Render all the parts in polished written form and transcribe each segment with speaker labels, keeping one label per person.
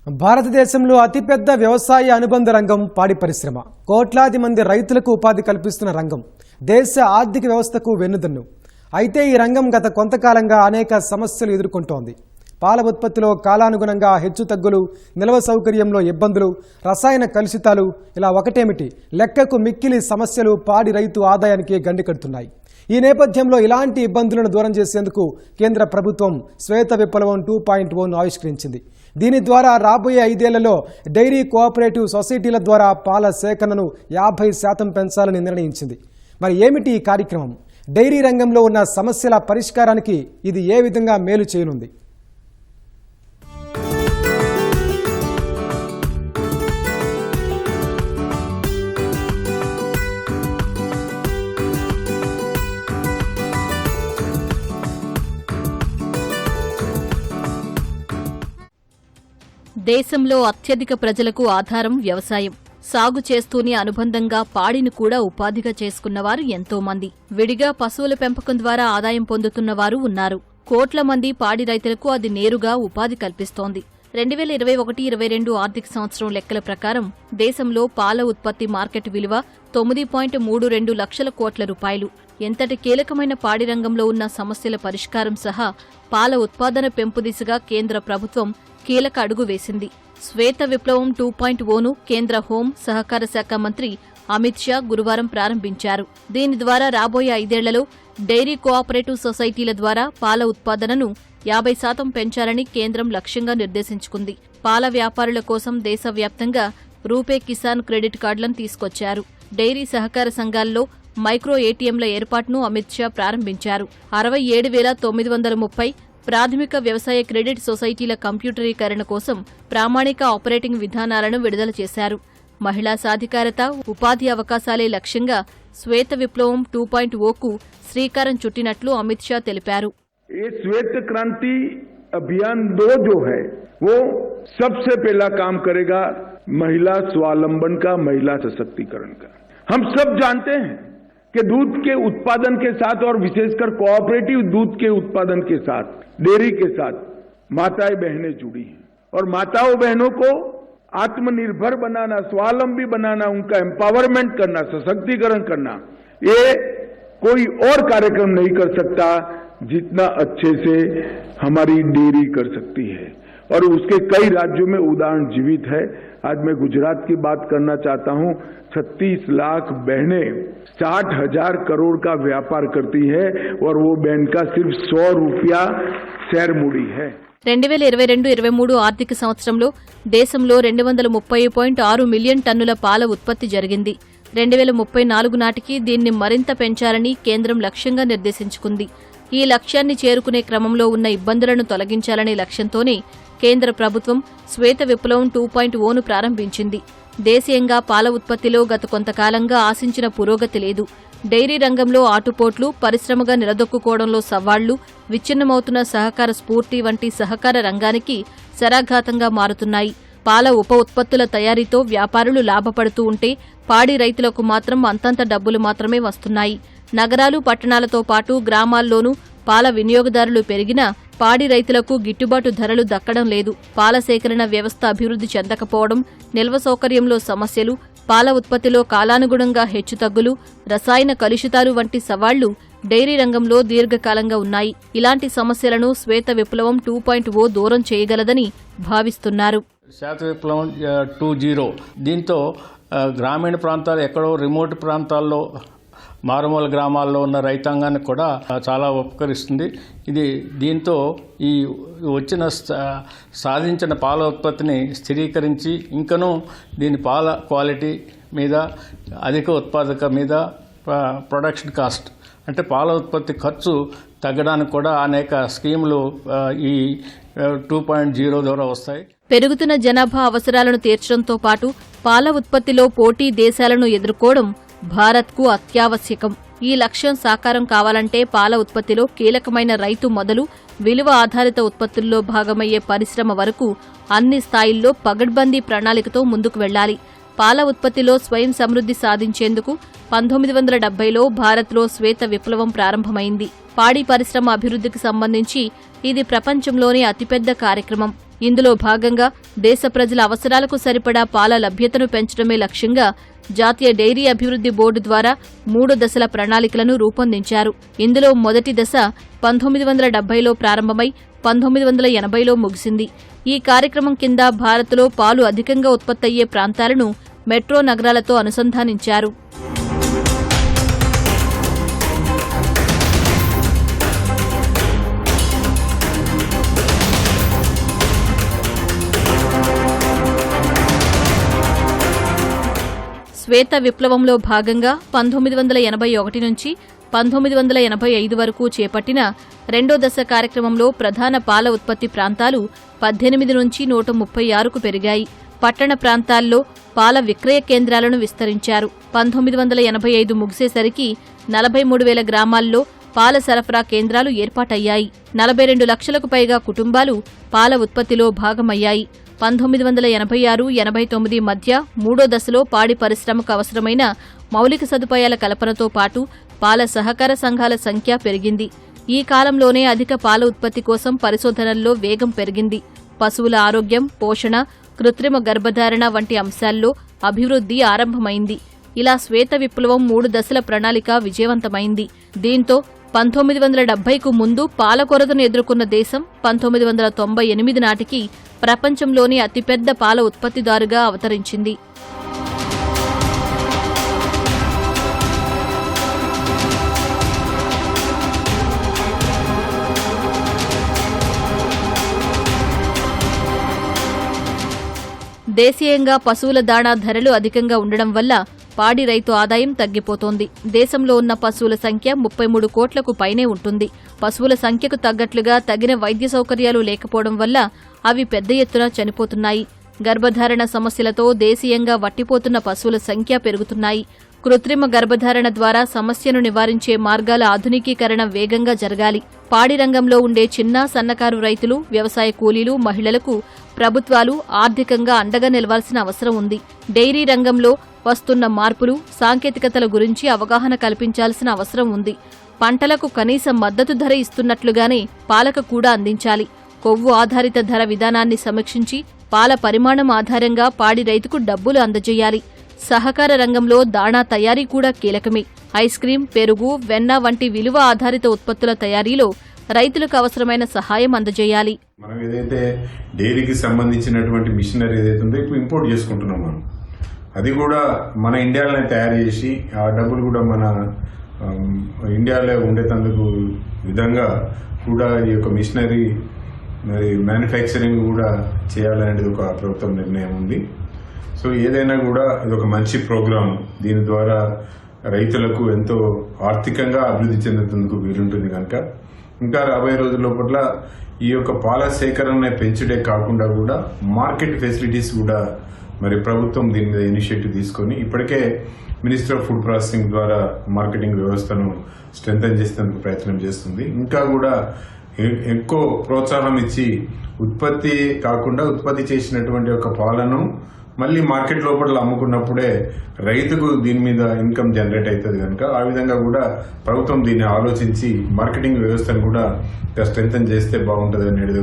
Speaker 1: భారతదేశంలో అతిపెద్ద వ్యవసాయ అనుబంధ రంగం పాడి పరిశ్రమ. కోట్లాది మంది రైతులకు ఉపాధి కల్పిస్తున్న రంగం. దేశ ఆర్థిక వ్యవస్థకు వెన్నుదన్ను. అయితే ఈ రంగం గత కొంతకాలంగా అనేక సమస్యలు ఎదుర్కొంటోంది. పాల ఉత్పత్తిలో కాలానుగుణంగా హెచ్చుతగ్గులు, నిల్వ సౌకర్యంలో ఇబ్బందులు, రసాయన కలుషితాలు, ఇలా ఒకటేమిటి లెక్కకు మిక్కిలి సమస్యలు పాడి రైతు ఆదాయానికి గండి కడుతున్నాయి. ఈ నేపథ్యంలో ఇలాంటి ఇబ్బందులను దూరం చేసేందుకు కేంద్ర ప్రభుత్వం శ్వేత విప్లవం 2.0 ఆవిష్కరించింది. దీని ద్వారా రాబోయే 5 ఏళ్లలో డైరీ కోఆపరేటివ్ సొసైటీల ద్వారా పాల సేకరణను 50% పెంచాలని నిర్ణయించింది. మరి ఏమిటి ఈ కార్యక్రమం? డైరీ రంగంలో ఉన్న సమస్యల పరిష్కారానికి ఇది ఏ విధంగా మేలు చేయనుంది?
Speaker 2: దేశంలో అత్యధిక ప్రజలకు ఆధారం వ్యవసాయం. సాగు చేస్తూనే అనుబంధంగా పాడిని కూడా ఉపాధిగా చేసుకున్నవారు ఎంతో మంది. విడిగా పశువుల పెంపకం ద్వారా ఆదాయం పొందుతున్నవారు ఉన్నారు. కోట్ల మంది పాడి రైతులకు అది నేరుగా ఉపాధి కల్పిస్తోంది. 2021-22 ఆర్థిక సంవత్సరం లెక్కల ప్రకారం దేశంలో పాల ఉత్పత్తి మార్కెట్ విలువ 9.32 లక్షల కోట్ల రూపాయలు. ఎంతటి కీలకమైన పాడి రంగంలో ఉన్న సమస్యల పరిష్కారం సహా పాల ఉత్పాదన పెంపు దిశగా కేంద్ర ప్రభుత్వం కీలక అడుగు వేసింది. శ్వేత విప్లవం 2.0ను కేంద్ర హోం సహకార శాఖ మంత్రి అమిత్ షా గురువారం ప్రారంభించారు. దీని ద్వారా రాబోయే 5 ఏళ్లలో డైరీ కోఆపరేటివ్ సొసైటీల ద్వారా పాల ఉత్పాదనను 50% పెంచాలని కేంద్రం లక్ష్యంగా నిర్దేశించుకుంది. పాల వ్యాపారుల కోసం దేశవ్యాప్తంగా రూపే కిసాన్ క్రెడిట్ కార్డులను తీసుకొచ్చారు. డైరీ సహకార సంఘాల్లో మైక్రో ఏటీఎంల ఏర్పాటును అమిత్ షా ప్రారంభించారు. 67,930 ప్రాథమిక వ్యవసాయ క్రెడిట్ సొసైటీల కంప్యూటరీకరణ కోసం ప్రామాణిక ఆపరేటింగ్ విధానాలను విడుదల చేశారు. మహిళా సాధికారత, ఉపాధి అవకాశాలే లక్ష్యంగా శ్వేత విప్లవం 2.0కు శ్రీకారం చుట్టినట్లు అమిత్ షా తెలిపారు.
Speaker 3: ये श्वेत क्रांति अभियान 2 जो है वो सबसे पहला काम करेगा महिला स्वावलंबन का, महिला सशक्तिकरण का। हम सब जानते हैं कि दूध के उत्पादन के साथ और विशेषकर कोऑपरेटिव दूध के उत्पादन के साथ, डेयरी के साथ माताएं बहनें जुड़ी हैं और माताओं बहनों को आत्मनिर्भर बनाना, स्वावलंबी बनाना, उनका एम्पावरमेंट करना, सशक्तिकरण करना, ये कोई और कार्यक्रम नहीं कर सकता जितना अच्छे से हमारी डेयरी कर सकती है। और उसके कई राज्यों में उदाहरण जीवित है। आज मैं गुजरात की बात करना चाहता हूं। 36 लाख बहनें 60,000 करोड़ का व्यापार करती है और वो बहन का सिर्फ 100 रुपया शेयर मूडी है।
Speaker 2: 2022-23 ఆర్థిక సంవత్సరంలో దేశంలో 230.6 మిలియన్ టన్నుల పాల ఉత్పత్తి జరిగింది. 2034 నాటికి దీన్ని మరింత పెంచాలని కేంద్రం లక్ష్యంగా నిర్దేశించుకుంది. ఈ లక్ష్యాన్ని చేరుకునే క్రమంలో ఉన్న ఇబ్బందులను తొలగించాలనే లక్ష్యంతోనే కేంద్ర ప్రభుత్వం శ్వేత విప్లవం 2.0ను ప్రారంభించింది. దేశీయంగా పాల ఉత్పత్తిలో గత కొంతకాలంగా ఆశించిన పురోగతి లేదు. డైరీ రంగంలో ఆటుపోట్లు, పరిశ్రమగా నిలదొక్కుకోవడంలో సవాళ్లు, విచ్ఛిన్నమవుతున్న సహకార స్ఫూర్తి వంటి సహకార రంగానికి శరాఘాతంగా మారుతున్నాయి. పాల ఉప ఉత్పత్తుల తయారీతో వ్యాపారులు లాభపడుతూ ఉంటే పాడి రైతులకు మాత్రం అంతంత డబ్బులు మాత్రమే వస్తున్నాయి. నగరాలు, పట్టణాలతో పాటు గ్రామాల్లోనూ పాల వినియోగదారులు పెరిగినా పాడి రైతులకు గిట్టుబాటు ధరలు దక్కడం లేదు. పాల సేకరణ వ్యవస్థ అభివృద్ధి చెందకపోవడం, నిల్వ సౌకర్యంలో సమస్యలు, పాల ఉత్పత్తిలో కాలానుగుణంగా హెచ్చుతగ్గులు, రసాయన కలుషితాలు వంటి సవాళ్లు డైరీ రంగంలో దీర్ఘకాలంగా ఉన్నాయి. ఇలాంటి సమస్యలను శ్వేత విప్లవం 2.0 దూరం చేయగలదని భావిస్తున్నారు.
Speaker 4: శ్వేత విప్లవం 2.0 దీంతో గ్రామీణ ప్రాంతాలు, ఎక్కడో రిమోట్ ప్రాంతాల్లో, మారుమూల గ్రామాల్లో ఉన్న రైతాంగానికి కూడా చాలా ఉపకరిస్తుంది. దీంతో ఈ వచ్చిన సాధించిన పాల ఉత్పత్తిని స్థిరీకరించి ఇంకనూ దీని పాల క్వాలిటీ మీద, అధిక ఉత్పాదక మీద, ప్రొడక్షన్ కాస్ట్ అంటే పాల ఉత్పత్తి ఖర్చు తగ్గడానికి కూడా అనేక స్కీములు ఈ 2.0 ద్వారా వస్తాయి.
Speaker 2: పెరుగుతున్న జనాభా అవసరాలను తీర్చడంతో పాటు పాల ఉత్పత్తిలో పోటీ దేశాలను ఎదుర్కోవడం భారత్కు అత్యావశ్యకం. ఈ లక్ష్యం సాకారం కావాలంటే పాల ఉత్పత్తిలో కీలకమైన రైతు మొదలు విలువ ఆధారిత ఉత్పత్తుల్లో భాగమయ్యే పరిశ్రమ వరకు అన్ని స్థాయిల్లో పగడ్బందీ ప్రణాళికతో ముందుకు వెళ్లాలి. పాల ఉత్పత్తిలో స్వయం సమృద్ధి సాధించేందుకు 1970లో భారత్లో శ్వేత విప్లవం ప్రారంభమైంది. పాడి పరిశ్రమ అభివృద్ధికి సంబంధించి ఇది ప్రపంచంలోనే అతిపెద్ద కార్యక్రమం. ఇందులో భాగంగా దేశ ప్రజల అవసరాలకు సరిపడా పాల లభ్యతను పెంచడమే లక్ష్యంగా జాతీయ డెయిరీ అభివృద్ధి బోర్డు ద్వారా 3 దశల ప్రణాళికలను రూపొందించారు. ఇందులో మొదటి దశ 1970లో ప్రారంభమై 1980లో ముగిసింది. ఈ కార్యక్రమం కింద భారత్లో పాలు అధికంగా ఉత్పత్తయ్యే ప్రాంతాలను మెట్రో నగరాలతో అనుసంధానించారు. శ్వేత విప్లవంలో భాగంగా 1981 నుంచి 1985 వరకు చేపట్టిన రెండో దశ కార్యక్రమంలో ప్రధాన పాల ఉత్పత్తి ప్రాంతాలు 18 నుంచి 136కు పెరిగాయి. పట్టణ ప్రాంతాల్లో పాల విక్రయ కేంద్రాలను విస్తరించారు. 1985 ముగిసేసరికి 43,000 గ్రామాల్లో పాల సరఫరా కేంద్రాలు ఏర్పాటయ్యాయి. 42 లక్షలకు పైగా కుటుంబాలు పాల ఉత్పత్తిలో భాగమయ్యాయి. 1986-89 మధ్య మూడో దశలో పాడి పరిశ్రమకు అవసరమైన మౌలిక సదుపాయాల కల్పనతో పాటు పాల సహకార సంఘాల సంఖ్య పెరిగింది. ఈ కాలంలోనే అధిక పాల ఉత్పత్తి కోసం పరిశోధనల్లో వేగం పెరిగింది. పశువుల ఆరోగ్యం, పోషణ, కృత్రిమ గర్భధారణ వంటి అంశాల్లో అభివృద్ధి ఆరంభమైంది. ఇలా శ్వేత విప్లవం 3 దశల ప్రణాళిక విజయవంతమైంది. దీంతో 1970కు ముందు పాల కొరతను ఎదుర్కొన్న దేశం 1998 నాటికి ప్రపంచంలోని అతిపెద్ద పాల ఉత్పత్తిదారుగా అవతరించింది. దేశీయంగా పశువుల దాణా ధరలు అధికంగా ఉండడం వల్ల పాడి రైతు ఆదాయం తగ్గిపోతోంది. దేశంలో ఉన్న పశువుల సంఖ్య 33 కోట్లకు పైనే ఉంటుంది. పశువుల సంఖ్యకు తగ్గట్లుగా తగిన వైద్య సౌకర్యాలు లేకపోవడం వల్ల అవి పెద్ద ఎత్తున చనిపోతున్నాయి. గర్భధారణ సమస్యలతో దేశీయంగా వట్టిపోతున్న పశువుల సంఖ్య పెరుగుతున్నాయి. కృత్రిమ గర్భధారణ ద్వారా సమస్యను నివారించే మార్గాల ఆధునికీకరణ వేగంగా జరగాలి. పాడి రంగంలో ఉండే చిన్న, సన్నకారు రైతులు, వ్యవసాయ కూలీలు, మహిళలకు ప్రభుత్వాలు ఆర్థికంగా అండగా నిలవాల్సిన అవసరం ఉంది. డెయిరీ రంగంలో వస్తున్న మార్పులు, సాంకేతికతల గురించి అవగాహన కల్పించాల్సిన అవసరం ఉంది. పంటలకు కనీస మద్దతు ధర ఇస్తున్నట్లుగానే పాలకు కూడా అందించాలి. కొవ్వు ఆధారిత ధర విధానాన్ని సమీక్షించి పాల పరిమాణం ఆధారంగా పాడి రైతుకు డబ్బులు అందజేయాలి. సహకార రంగంలో దాణా తయారీ కూడా కీలకమే. ఐస్ క్రీం, పెరుగు, వెన్న వంటి విలువ ఆధారిత ఉత్పత్తుల తయారీలో రైతులకు అవసరమైన సహాయం అందజేయాలి.
Speaker 5: మనం ఏదైతే డైరీకి సంబంధించినటువంటి మిషనరీ ఏదైతే ఉందో ఇప్పుడు ఇంపోర్ట్ చేసుకుంటున్నాం. మనం అది కూడా మన ఇండియాలోనే తయారు చేసి ఆ డబ్బులు కూడా మన ఇండియాలో ఉండేటందుకు విధంగా కూడా ఈ యొక్క మిషనరీ మరి మ్యానుఫ్యాక్చరింగ్ కూడా చేయాలనేది ఒక ప్రభుత్వం నిర్ణయం ఉంది. సో ఏదైనా కూడా ఇది ఒక మంచి ప్రోగ్రాం. దీని ద్వారా రైతులకు ఎంతో ఆర్థికంగా అభివృద్ధి చెందుతుందుకు వీలుంటుంది కనుక ఇంకా రాబోయే రోజుల పట్ల ఈ యొక్క పాల సేకరణ పెంచుడే కాకుండా కూడా మార్కెట్ ఫెసిలిటీస్ కూడా మరి ప్రభుత్వం దీని మీద ఇనిషియేటివ్ తీసుకొని ఇప్పటికే మినిస్టర్ ఆఫ్ ఫుడ్ ప్రాసెసింగ్ ద్వారా మార్కెటింగ్ వ్యవస్థను స్ట్రెంథన్ చేసేందుకు ప్రయత్నం చేస్తుంది. ఇంకా కూడా ఎక్కువ ప్రోత్సాహం ఇచ్చి ఉత్పత్తి కాకుండా ఉత్పత్తి చేసినటువంటి ఒక పాలను మళ్ళీ మార్కెట్ లోపల అమ్ముకున్నప్పుడే రైతుకు దీని మీద ఇన్కమ్ జనరేట్ అవుతుంది కనుక ఆ విధంగా కూడా ప్రభుత్వం దీన్ని ఆలోచించి మార్కెటింగ్ వ్యవస్థను కూడా స్ట్రెంథన్ చేస్తే బాగుంటుంది అనేది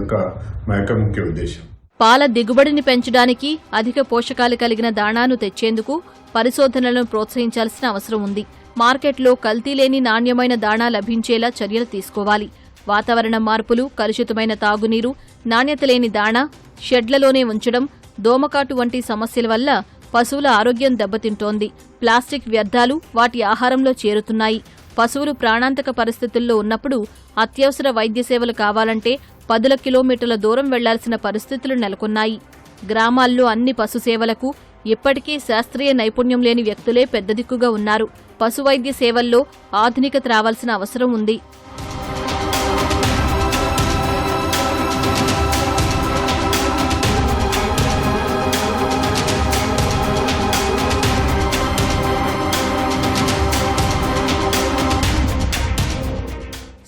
Speaker 5: మా యొక్క ముఖ్య ఉద్దేశం.
Speaker 2: పాల దిగుబడిని పెంచడానికి అధిక పోషకాలు కలిగిన దాణాను తెచ్చేందుకు పరిశోధనలను ప్రోత్సహించాల్సిన అవసరం ఉంది. మార్కెట్లో కల్తీ లేని నాణ్యమైన దాణా లభించేలా చర్యలు తీసుకోవాలి. వాతావరణ మార్పులు, కలుషితమైన తాగునీరు, నాణ్యత లేని దాణా, షెడ్లలోనే ఉంచడం, దోమకాటు వంటి సమస్యల వల్ల పశువుల ఆరోగ్యం దెబ్బతింటోంది. ప్లాస్టిక్ వ్యర్థాలు వాటి ఆహారంలో చేరుతున్నాయి. పశువులు ప్రాణాంతక పరిస్థితుల్లో ఉన్నప్పుడు అత్యవసర వైద్య సేవలు కావాలంటే 10 కిలోమీటర్ల దూరం వెళ్లాల్సిన పరిస్థితులు నెలకొన్నాయి. గ్రామాల్లో అన్ని పశు సేవలకు ఇప్పటికీ శాస్త్రీయ నైపుణ్యం లేని వ్యక్తులే పెద్ద దిక్కుగా ఉన్నారు. పశువైద్య సేవల్లో ఆధునికత రావాల్సిన అవసరం ఉంది.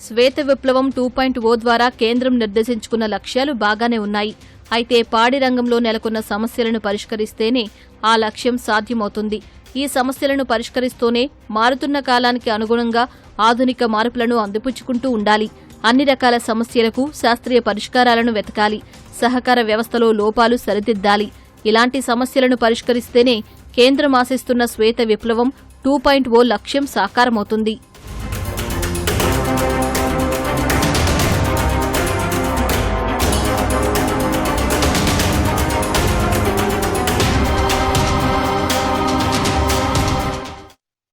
Speaker 2: శ్వేత విప్లవం 2.0 ద్వారా కేంద్రం నిర్దేశించుకున్న లక్ష్యాలు బాగానే ఉన్నాయి. అయితే పాడి రంగంలో నెలకొన్న సమస్యలను పరిష్కరిస్తేనే ఆ లక్ష్యం సాధ్యమవుతుంది. ఈ సమస్యలను పరిష్కరిస్తూనే మారుతున్న కాలానికి అనుగుణంగా ఆధునిక మార్పులను అందిపుచ్చుకుంటూ ఉండాలి. అన్ని రకాల సమస్యలకు శాస్త్రీయ పరిష్కారాలను వెతకాలి. సహకార వ్యవస్థలో లోపాలు సరిదిద్దాలి. ఇలాంటి సమస్యలను పరిష్కరిస్తేనే కేంద్రం ఆశిస్తున్న శ్వేత విప్లవం 2.0 లక్ష్యం సాకారమవుతుంది.